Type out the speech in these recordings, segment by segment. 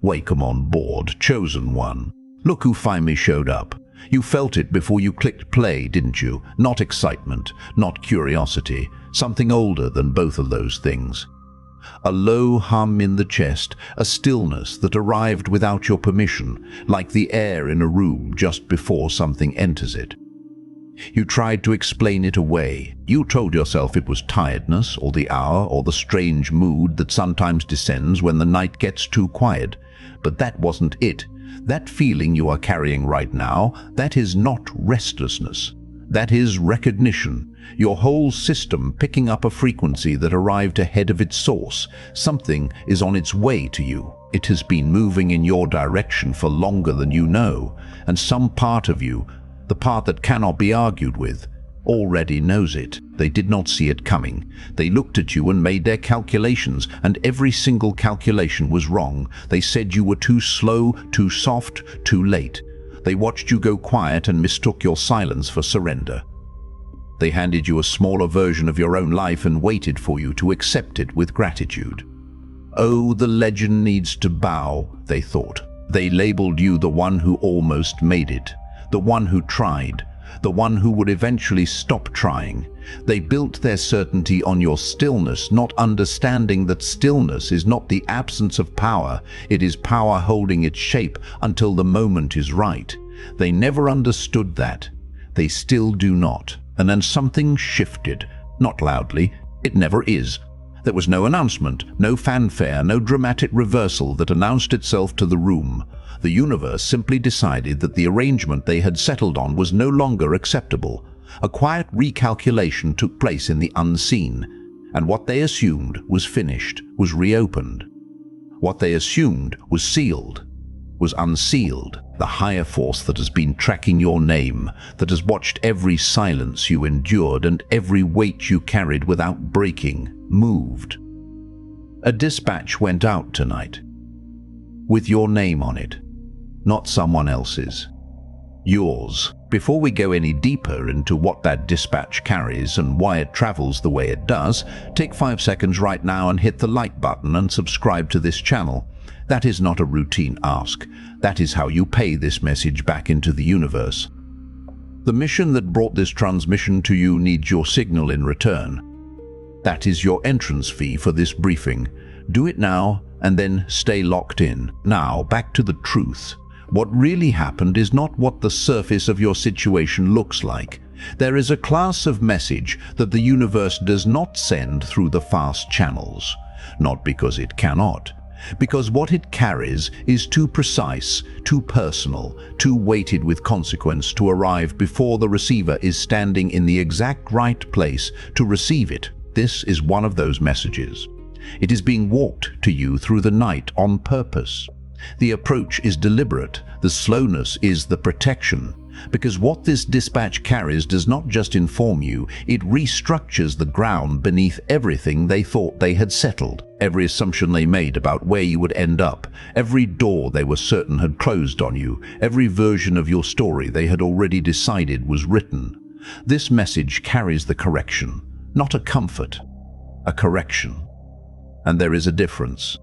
Welcome on board, chosen one. Look who finally showed up. You felt it before you clicked play, didn't you? Not excitement, not curiosity, something older than both of those things. A low hum in the chest, a stillness that arrived without your permission, like the air in a room just before something enters it. You tried to explain it away. You told yourself it was tiredness, or the hour, or the strange mood that sometimes descends when the night gets too quiet. But that wasn't it. That feeling you are carrying right now, that is not restlessness. That is recognition. Your whole system picking up a frequency that arrived ahead of its source. Something is on its way to you. It has been moving in your direction for longer than you know, and some part of you, the part that cannot be argued with, already knows it. They did not see it coming. They looked at you and made their calculations, and every single calculation was wrong. They said you were too slow, too soft, too late. They watched you go quiet and mistook your silence for surrender. They handed you a smaller version of your own life and waited for you to accept it with gratitude. Oh, the legend needs to bow, they thought. They labeled you the one who almost made it, the one who tried, the one who would eventually stop trying. They built their certainty on your stillness, not understanding that stillness is not the absence of power. It is power holding its shape until the moment is right. They never understood that. They still do not. And then something shifted. Not loudly. It never is. There was no announcement, no fanfare, no dramatic reversal that announced itself to the room. The universe simply decided that the arrangement they had settled on was no longer acceptable. A quiet recalculation took place in the unseen, and what they assumed was finished, was reopened. What they assumed was sealed, was unsealed. The higher force that has been tracking your name, that has watched every silence you endured and every weight you carried without breaking, moved. A dispatch went out tonight, with your name on it. Not someone else's. Yours. Before we go any deeper into what that dispatch carries and why it travels the way it does, take 5 seconds right now and hit the like button and subscribe to this channel. That is not a routine ask. That is how you pay this message back into the universe. The mission that brought this transmission to you needs your signal in return. That is your entrance fee for this briefing. Do it now and then stay locked in. Now, back to the truth. What really happened is not what the surface of your situation looks like. There is a class of message that the universe does not send through the fast channels. Not because it cannot. Because what it carries is too precise, too personal, too weighted with consequence to arrive before the receiver is standing in the exact right place to receive it. This is one of those messages. It is being walked to you through the night on purpose. The approach is deliberate, the slowness is the protection, because what this dispatch carries does not just inform you, it restructures the ground beneath everything they thought they had settled, every assumption they made about where you would end up, every door they were certain had closed on you, every version of your story they had already decided was written. This message carries the correction, not a comfort, a correction. And there is a difference.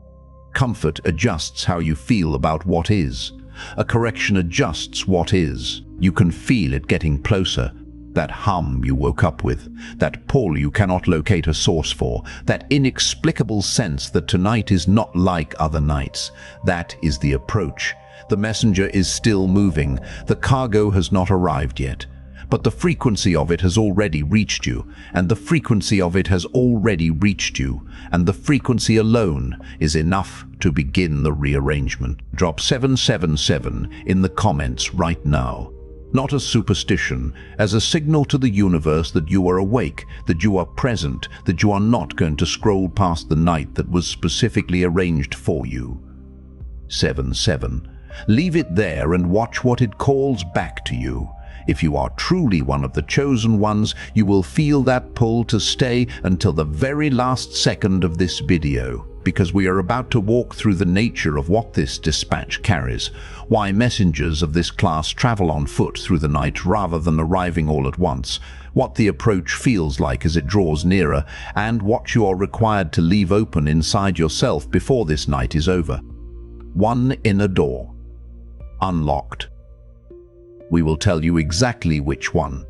Comfort adjusts how you feel about what is. A correction adjusts what is. You can feel it getting closer. That hum you woke up with, that pull you cannot locate a source for, that inexplicable sense that tonight is not like other nights. That is the approach. The messenger is still moving. The cargo has not arrived yet. But the frequency of it has already reached you, and the frequency of it has already reached you, and the frequency alone is enough to begin the rearrangement. Drop 777 in the comments right now. Not as superstition, as a signal to the universe that you are awake, that you are present, that you are not going to scroll past the night that was specifically arranged for you. 77. Leave it there and watch what it calls back to you. If you are truly one of the chosen ones, you will feel that pull to stay until the very last second of this video, because we are about to walk through the nature of what this dispatch carries, why messengers of this class travel on foot through the night rather than arriving all at once, what the approach feels like as it draws nearer, and what you are required to leave open inside yourself before this night is over. one inner door. Unlocked. We will tell you exactly which one.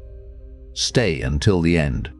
Stay until the end.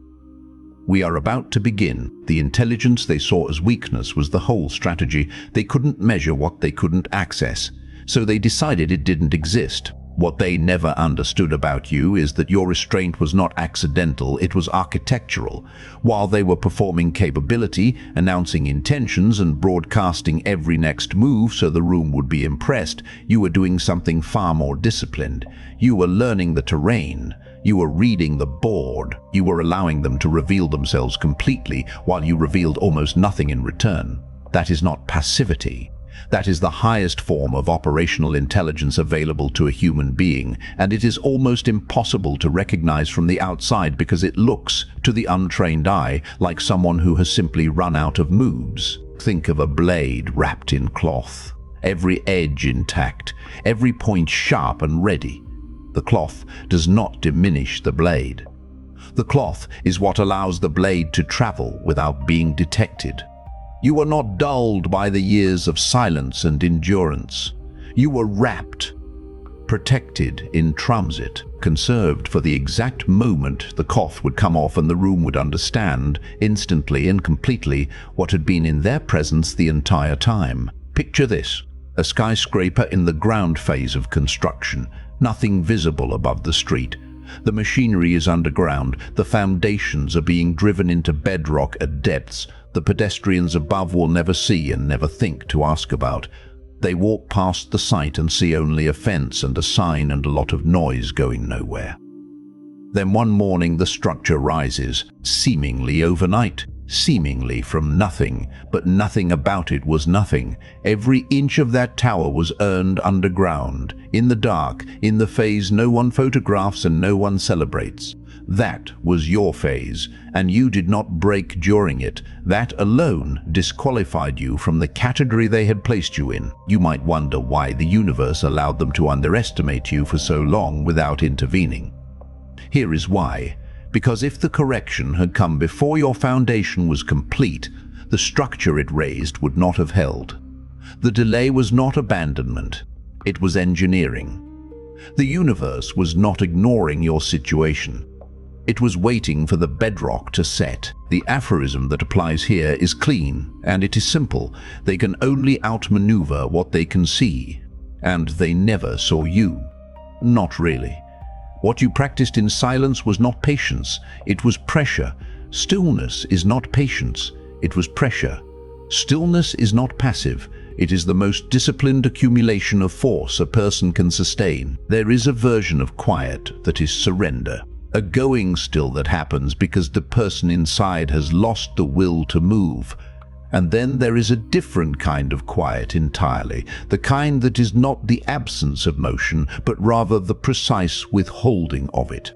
We are about to begin. The intelligence they saw as weakness was the whole strategy. They couldn't measure what they couldn't access, so they decided it didn't exist. What they never understood about you is that your restraint was not accidental, it was architectural. While they were performing capability, announcing intentions and broadcasting every next move so the room would be impressed, you were doing something far more disciplined. You were learning the terrain. You were reading the board. You were allowing them to reveal themselves completely while you revealed almost nothing in return. That is not passivity. That is the highest form of operational intelligence available to a human being, and it is almost impossible to recognize from the outside because it looks, to the untrained eye, like someone who has simply run out of moves. Think of a blade wrapped in cloth, every edge intact, every point sharp and ready. The cloth does not diminish the blade. The cloth is what allows the blade to travel without being detected. You were not dulled by the years of silence and endurance. You were wrapped, protected in transit, conserved for the exact moment the cloth would come off and the room would understand, instantly and completely, what had been in their presence the entire time. Picture this: a skyscraper in the ground phase of construction, nothing visible above the street. The machinery is underground, the foundations are being driven into bedrock at depths the pedestrians above will never see and never think to ask about. They walk past the site and see only a fence and a sign and a lot of noise going nowhere. Then one morning the structure rises, seemingly overnight, seemingly from nothing, but nothing about it was nothing. Every inch of that tower was earned underground, in the dark, in the phase no one photographs and no one celebrates. That was your phase, and you did not break during it. That alone disqualified you from the category they had placed you in. You might wonder why the universe allowed them to underestimate you for so long without intervening. Here is why. Because if the correction had come before your foundation was complete, the structure it raised would not have held. The delay was not abandonment, it was engineering. The universe was not ignoring your situation. It was waiting for the bedrock to set. The aphorism that applies here is clean, and it is simple. They can only outmaneuver what they can see. And they never saw you. Not really. What you practiced in silence was not patience, it was pressure. Stillness is not patience, it was pressure. Stillness is not passive, it is the most disciplined accumulation of force a person can sustain. There is a version of quiet that is surrender. A going still that happens because the person inside has lost the will to move. And then there is a different kind of quiet entirely, the kind that is not the absence of motion, but rather the precise withholding of it.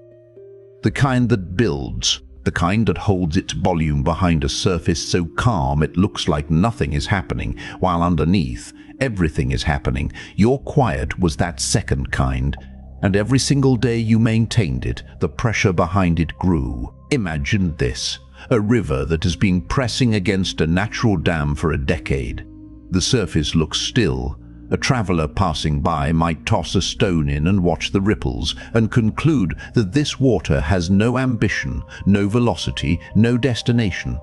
The kind that builds, the kind that holds its volume behind a surface so calm it looks like nothing is happening, while underneath, everything is happening. Your quiet was that second kind, and every single day you maintained it, the pressure behind it grew. Imagine this. A river that has been pressing against a natural dam for a decade. The surface looks still. A traveler passing by might toss a stone in and watch the ripples and conclude that this water has no ambition, no velocity, no destination.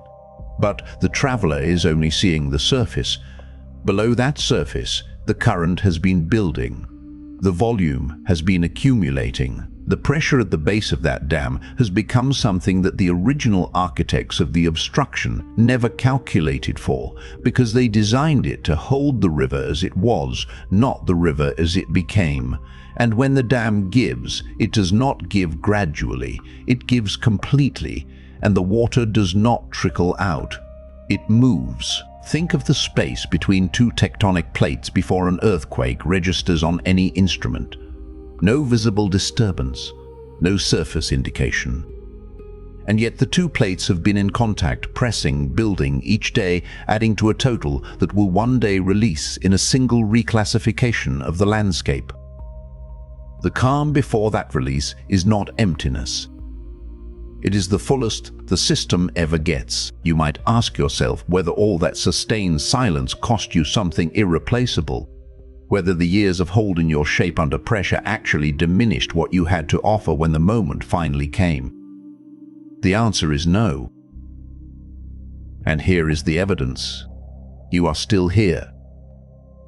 But the traveler is only seeing the surface. Below that surface, the current has been building. The volume has been accumulating. The pressure at the base of that dam has become something that the original architects of the obstruction never calculated for, because they designed it to hold the river as it was, not the river as it became. And when the dam gives, it does not give gradually, it gives completely, and the water does not trickle out. It moves. Think of the space between two tectonic plates before an earthquake registers on any instrument. No visible disturbance, no surface indication. And yet the two plates have been in contact, pressing, building, each day adding to a total that will one day release in a single reclassification of the landscape. The calm before that release is not emptiness. It is the fullest the system ever gets. You might ask yourself whether all that sustained silence cost you something irreplaceable. Whether the years of holding your shape under pressure actually diminished what you had to offer when the moment finally came. The answer is no. And here is the evidence. You are still here.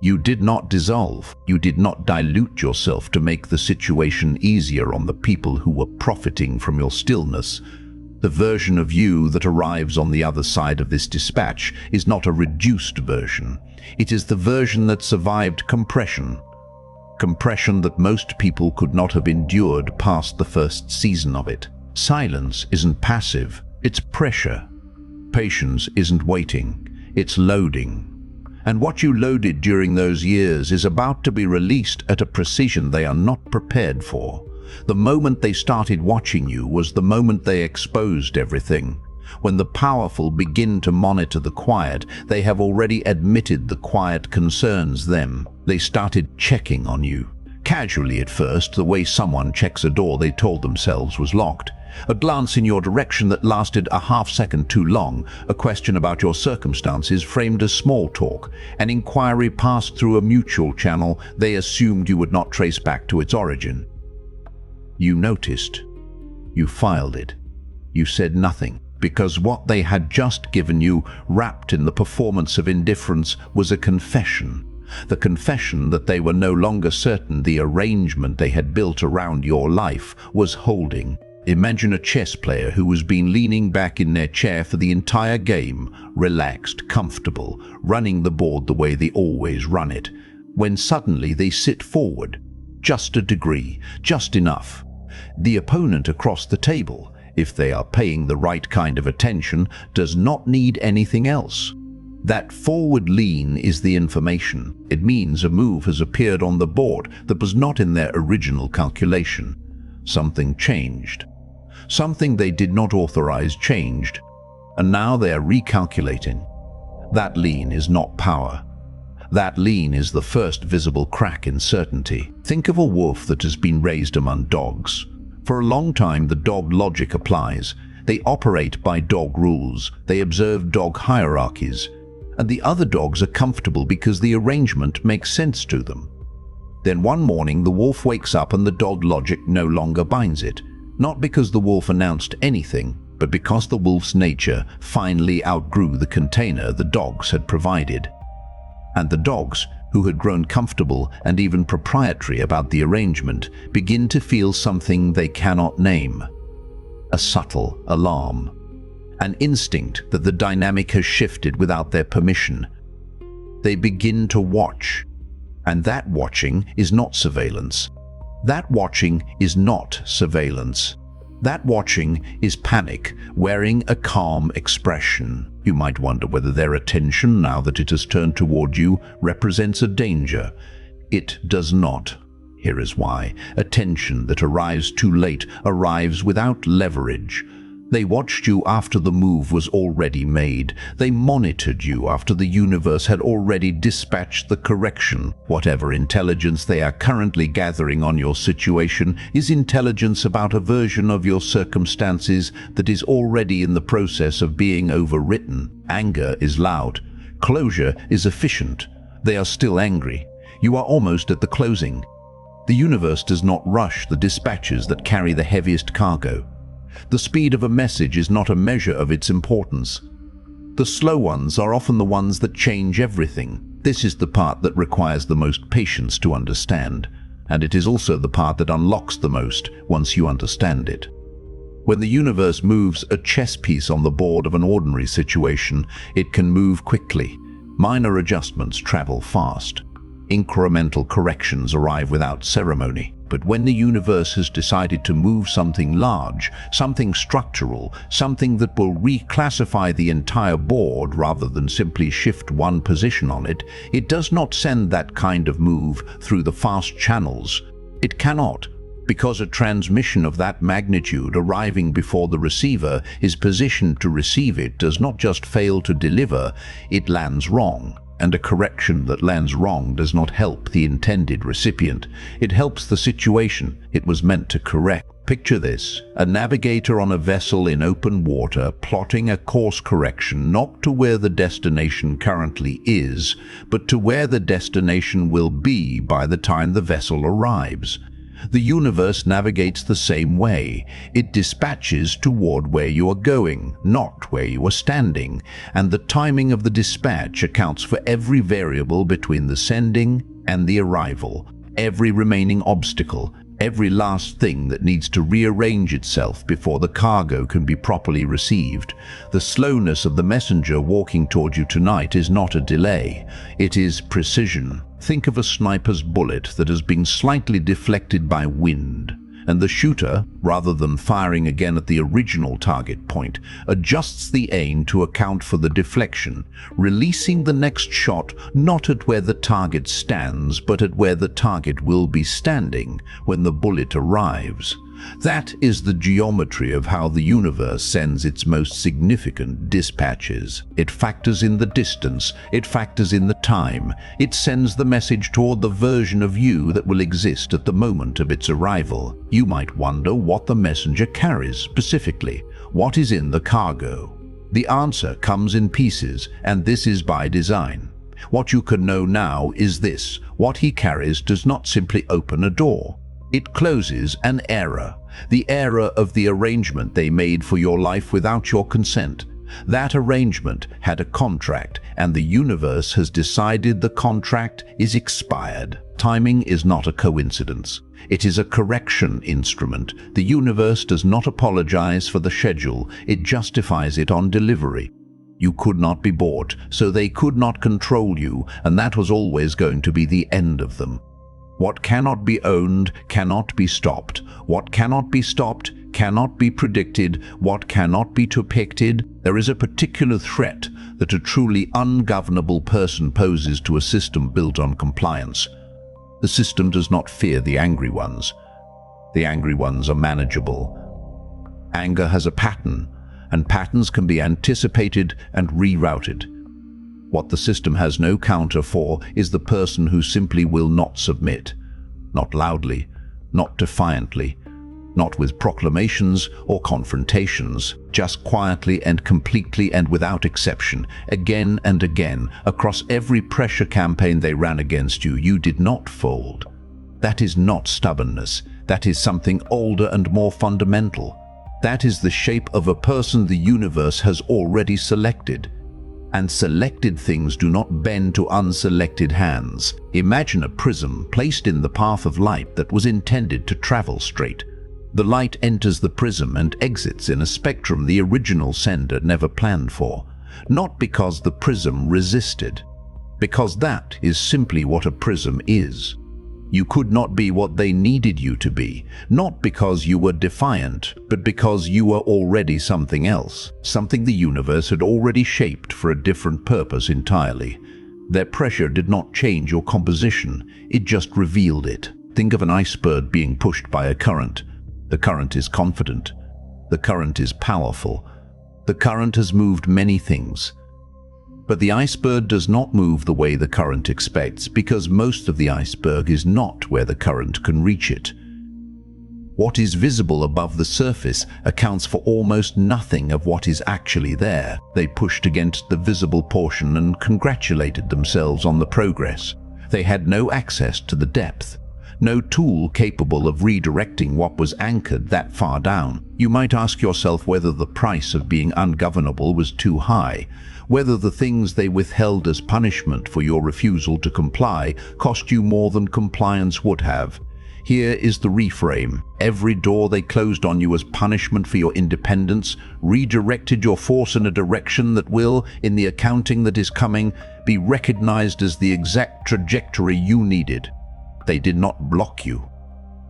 You did not dissolve. You did not dilute yourself to make the situation easier on the people who were profiting from your stillness. The version of you that arrives on the other side of this dispatch is not a reduced version. It is the version that survived compression. Compression that most people could not have endured past the first season of it. Silence isn't passive, it's pressure. Patience isn't waiting, it's loading. And what you loaded during those years is about to be released at a precision they are not prepared for. The moment they started watching you was the moment they exposed everything. When the powerful begin to monitor the quiet, they have already admitted the quiet concerns them. They started checking on you. Casually at first, the way someone checks a door they told themselves was locked. A glance in your direction that lasted a half-second too long, a question about your circumstances framed as small talk, an inquiry passed through a mutual channel they assumed you would not trace back to its origin. You noticed. You filed it. You said nothing, because what they had just given you, wrapped in the performance of indifference, was a confession. The confession that they were no longer certain the arrangement they had built around your life was holding. Imagine a chess player who has been leaning back in their chair for the entire game, relaxed, comfortable, running the board the way they always run it, when suddenly they sit forward. Just a degree, just enough. The opponent across the table, if they are paying the right kind of attention, does not need anything else. That forward lean is the information. It means a move has appeared on the board that was not in their original calculation. Something changed. Something they did not authorize changed, and now they are recalculating. That lean is not power. That lean is the first visible crack in certainty. Think of a wolf that has been raised among dogs. For a long time, the dog logic applies. They operate by dog rules. They observe dog hierarchies. And the other dogs are comfortable because the arrangement makes sense to them. Then one morning, the wolf wakes up and the dog logic no longer binds it. Not because the wolf announced anything, but because the wolf's nature finally outgrew the container the dogs had provided. And the dogs, who had grown comfortable and even proprietary about the arrangement, begin to feel something they cannot name. A subtle alarm. An instinct that the dynamic has shifted without their permission. They begin to watch. And that watching is not surveillance. That watching is not surveillance. That watching is panic, wearing a calm expression. You might wonder whether their attention, now that it has turned toward you, represents a danger. It does not. Here is why. Attention that arrives too late arrives without leverage. They watched you after the move was already made. They monitored you after the universe had already dispatched the correction. Whatever intelligence they are currently gathering on your situation is intelligence about a version of your circumstances that is already in the process of being overwritten. Anger is loud. Closure is efficient. They are still angry. You are almost at the closing. The universe does not rush the dispatches that carry the heaviest cargo. The speed of a message is not a measure of its importance. The slow ones are often the ones that change everything. This is the part that requires the most patience to understand, and it is also the part that unlocks the most once you understand it. When the universe moves a chess piece on the board of an ordinary situation, it can move quickly. Minor adjustments travel fast. Incremental corrections arrive without ceremony. But when the universe has decided to move something large, something structural, something that will reclassify the entire board rather than simply shift one position on it, it does not send that kind of move through the fast channels. It cannot, because a transmission of that magnitude arriving before the receiver is positioned to receive it does not just fail to deliver, it lands wrong. And a correction that lands wrong does not help the intended recipient. It helps the situation it was meant to correct. Picture this: a navigator on a vessel in open water plotting a course correction not to where the destination currently is, but to where the destination will be by the time the vessel arrives. The universe navigates the same way. It dispatches toward where you are going, not where you are standing, and the timing of the dispatch accounts for every variable between the sending and the arrival, every remaining obstacle, every last thing that needs to rearrange itself before the cargo can be properly received. The slowness of the messenger walking toward you tonight is not a delay, it is precision. Think of a sniper's bullet that has been slightly deflected by wind, and the shooter, rather than firing again at the original target point, adjusts the aim to account for the deflection, releasing the next shot not at where the target stands, but at where the target will be standing when the bullet arrives. That is the geometry of how the universe sends its most significant dispatches. It factors in the distance, it factors in the time, it sends the message toward the version of you that will exist at the moment of its arrival. You might wonder what the messenger carries specifically. What is in the cargo? The answer comes in pieces, and this is by design. What you can know now is this: what he carries does not simply open a door. It closes an era, the era of the arrangement they made for your life without your consent. That arrangement had a contract, and the universe has decided the contract is expired. Timing is not a coincidence. It is a correction instrument. The universe does not apologize for the schedule, it justifies it on delivery. You could not be bought, so they could not control you, and that was always going to be the end of them. What cannot be owned cannot be stopped. What cannot be stopped cannot be predicted. What cannot be depicted. There is a particular threat that a truly ungovernable person poses to a system built on compliance. The system does not fear the angry ones. The angry ones are manageable. Anger has a pattern, and patterns can be anticipated and rerouted. What the system has no counter for is the person who simply will not submit. Not loudly, not defiantly, not with proclamations or confrontations, just quietly and completely and without exception, again and again, across every pressure campaign they ran against you, you did not fold. That is not stubbornness. That is something older and more fundamental. That is the shape of a person the universe has already selected. And selected things do not bend to unselected hands. Imagine a prism placed in the path of light that was intended to travel straight. The light enters the prism and exits in a spectrum the original sender never planned for. Not because the prism resisted, because that is simply what a prism is. You could not be what they needed you to be, not because you were defiant, but because you were already something else, something the universe had already shaped for a different purpose entirely. Their pressure did not change your composition, it just revealed it. Think of an iceberg being pushed by a current. The current is confident. The current is powerful. The current has moved many things. But the iceberg does not move the way the current expects, because most of the iceberg is not where the current can reach it. What is visible above the surface accounts for almost nothing of what is actually there. They pushed against the visible portion and congratulated themselves on the progress. They had no access to the depth, no tool capable of redirecting what was anchored that far down. You might ask yourself whether the price of being ungovernable was too high, whether the things they withheld as punishment for your refusal to comply cost you more than compliance would have. Here is the reframe. Every door they closed on you as punishment for your independence redirected your force in a direction that will, in the accounting that is coming, be recognized as the exact trajectory you needed. They did not block you.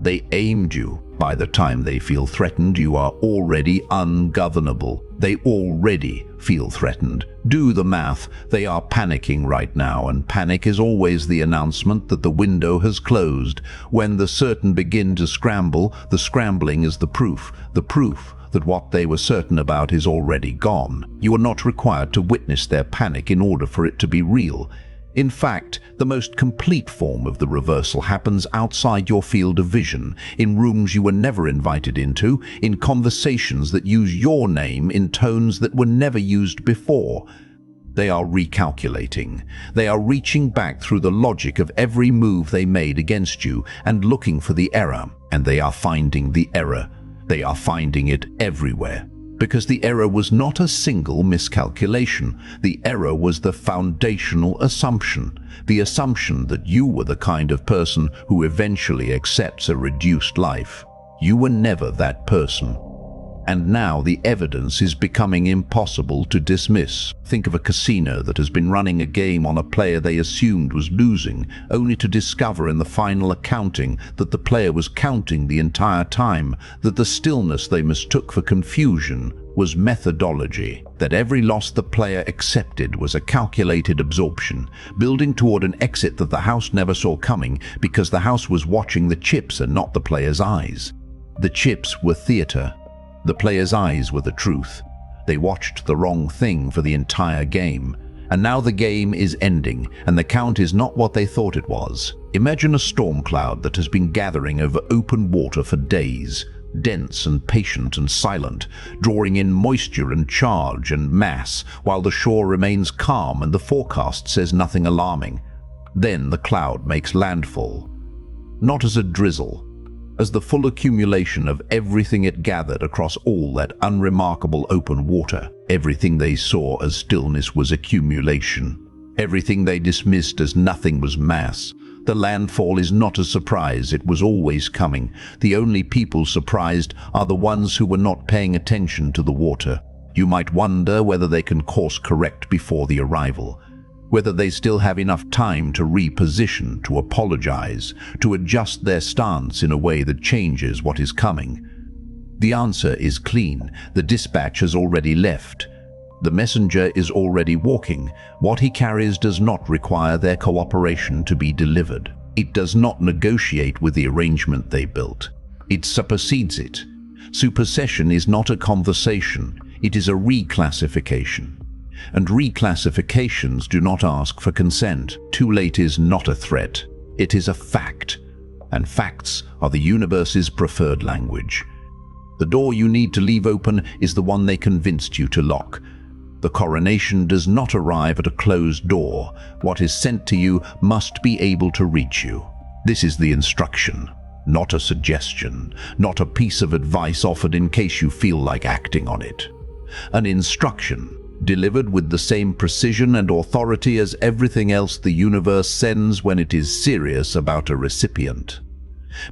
They aimed you. By the time they feel threatened, you are already ungovernable. They already feel threatened. Do the math. They are panicking right now, and panic is always the announcement that the window has closed. When the certain begin to scramble, the scrambling is the proof that what they were certain about is already gone. You are not required to witness their panic in order for it to be real. In fact, the most complete form of the reversal happens outside your field of vision, in rooms you were never invited into, in conversations that use your name in tones that were never used before. They are recalculating. They are reaching back through the logic of every move they made against you and looking for the error. And they are finding the error. They are finding it everywhere. Because the error was not a single miscalculation. The error was the foundational assumption. The assumption that you were the kind of person who eventually accepts a reduced life. You were never that person. And now the evidence is becoming impossible to dismiss. Think of a casino that has been running a game on a player they assumed was losing, only to discover in the final accounting that the player was counting the entire time, that the stillness they mistook for confusion was methodology, that every loss the player accepted was a calculated absorption, building toward an exit that the house never saw coming because the house was watching the chips and not the player's eyes. The chips were theater. The player's eyes were the truth. They watched the wrong thing for the entire game. And now the game is ending, and the count is not what they thought it was. Imagine a storm cloud that has been gathering over open water for days, dense and patient and silent, drawing in moisture and charge and mass, while the shore remains calm and the forecast says nothing alarming. Then the cloud makes landfall. Not as a drizzle, as the full accumulation of everything it gathered across all that unremarkable open water. Everything they saw as stillness was accumulation. Everything they dismissed as nothing was mass. The landfall is not a surprise, it was always coming. The only people surprised are the ones who were not paying attention to the water. You might wonder whether they can course correct before the arrival. Whether they still have enough time to reposition, to apologize, to adjust their stance in a way that changes what is coming. The answer is clean. The dispatch has already left. The messenger is already walking. What he carries does not require their cooperation to be delivered. It does not negotiate with the arrangement they built. It supersedes it. Supersession is not a conversation. It is a reclassification. And reclassifications do not ask for consent. Too late is not a threat. It is a fact. And facts are the universe's preferred language. The door you need to leave open is the one they convinced you to lock. The coronation does not arrive at a closed door. What is sent to you must be able to reach you. This is the instruction, not a suggestion, not a piece of advice offered in case you feel like acting on it. An instruction, delivered with the same precision and authority as everything else the universe sends when it is serious about a recipient.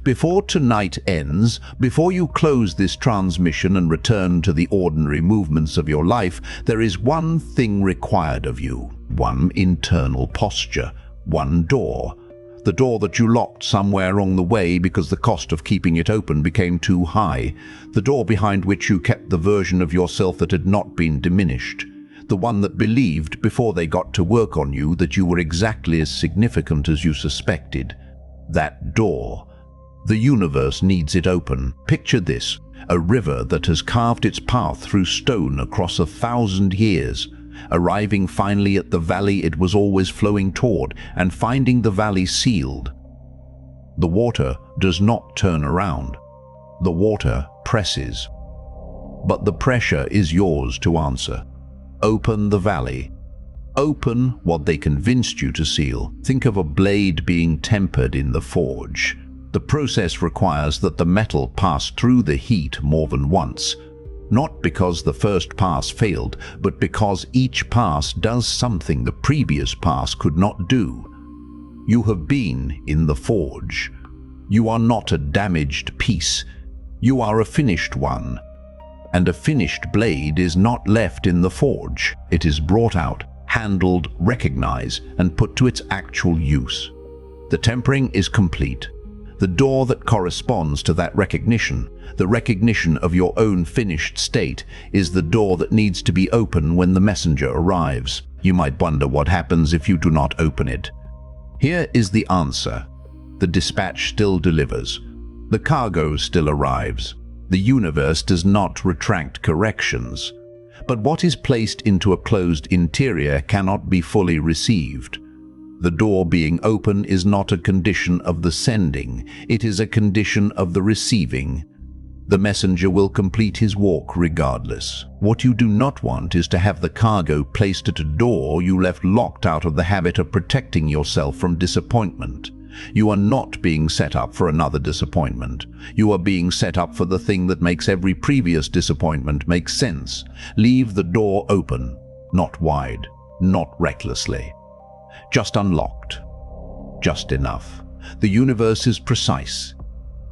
Before tonight ends, before you close this transmission and return to the ordinary movements of your life, there is one thing required of you, one internal posture, one door. The door that you locked somewhere along the way because the cost of keeping it open became too high. The door behind which you kept the version of yourself that had not been diminished. The one that believed, before they got to work on you, that you were exactly as significant as you suspected. That door. The universe needs it open. Picture this, a river that has carved its path through stone across 1,000 years, arriving finally at the valley it was always flowing toward and finding the valley sealed. The water does not turn around. The water presses. But the pressure is yours to answer. Open the valley. Open what they convinced you to seal. Think of a blade being tempered in the forge. The process requires that the metal pass through the heat more than once, not because the first pass failed, but because each pass does something the previous pass could not do. You have been in the forge. You are not a damaged piece. You are a finished one. And a finished blade is not left in the forge. It is brought out, handled, recognized, and put to its actual use. The tempering is complete. The door that corresponds to that recognition, the recognition of your own finished state, is the door that needs to be open when the messenger arrives. You might wonder what happens if you do not open it. Here is the answer. The dispatch still delivers. The cargo still arrives. The universe does not retract corrections. But what is placed into a closed interior cannot be fully received. The door being open is not a condition of the sending, it is a condition of the receiving. The messenger will complete his walk regardless. What you do not want is to have the cargo placed at a door you left locked out of the habit of protecting yourself from disappointment. You are not being set up for another disappointment. You are being set up for the thing that makes every previous disappointment make sense. Leave the door open, not wide, not recklessly. Just unlocked. Just enough. The universe is precise.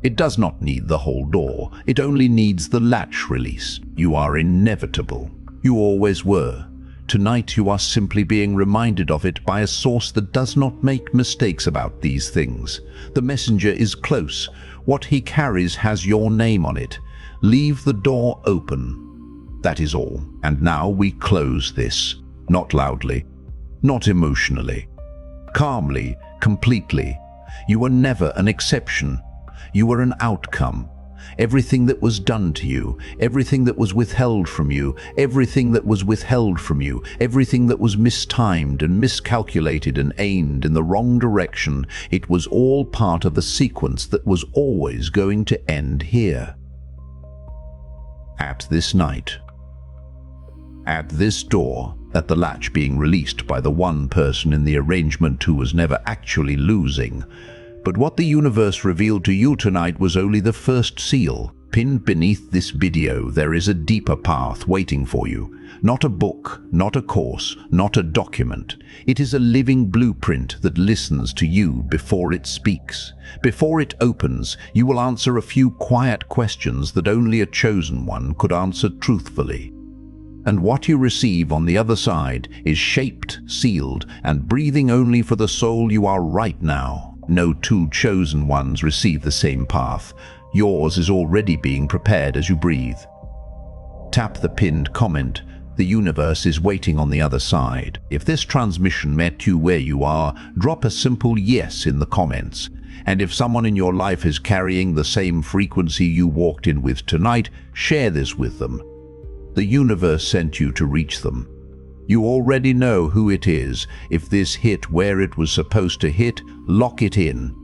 It does not need the whole door. It only needs the latch release. You are inevitable. You always were. Tonight you are simply being reminded of it by a source that does not make mistakes about these things. The messenger is close. What he carries has your name on it. Leave the door open. That is all. And now we close this. Not loudly. Not emotionally. Calmly, completely. You were never an exception. You were an outcome. Everything that was done to you, everything that was withheld from you, everything that was withheld from you, everything that was mistimed and miscalculated and aimed in the wrong direction, it was all part of a sequence that was always going to end here. At this night. At this door, at the latch being released by the one person in the arrangement who was never actually losing. But what the universe revealed to you tonight was only the first seal. Pinned beneath this video, there is a deeper path waiting for you. Not a book, not a course, not a document. It is a living blueprint that listens to you before it speaks. Before it opens, you will answer a few quiet questions that only a chosen one could answer truthfully. And what you receive on the other side is shaped, sealed, and breathing only for the soul you are right now. No two chosen ones receive the same path. Yours is already being prepared as you breathe. Tap the pinned comment. The universe is waiting on the other side. If this transmission met you where you are, drop a simple yes in the comments. And if someone in your life is carrying the same frequency you walked in with tonight, share this with them. The universe sent you to reach them. You already know who it is. If this hit where it was supposed to hit, lock it in.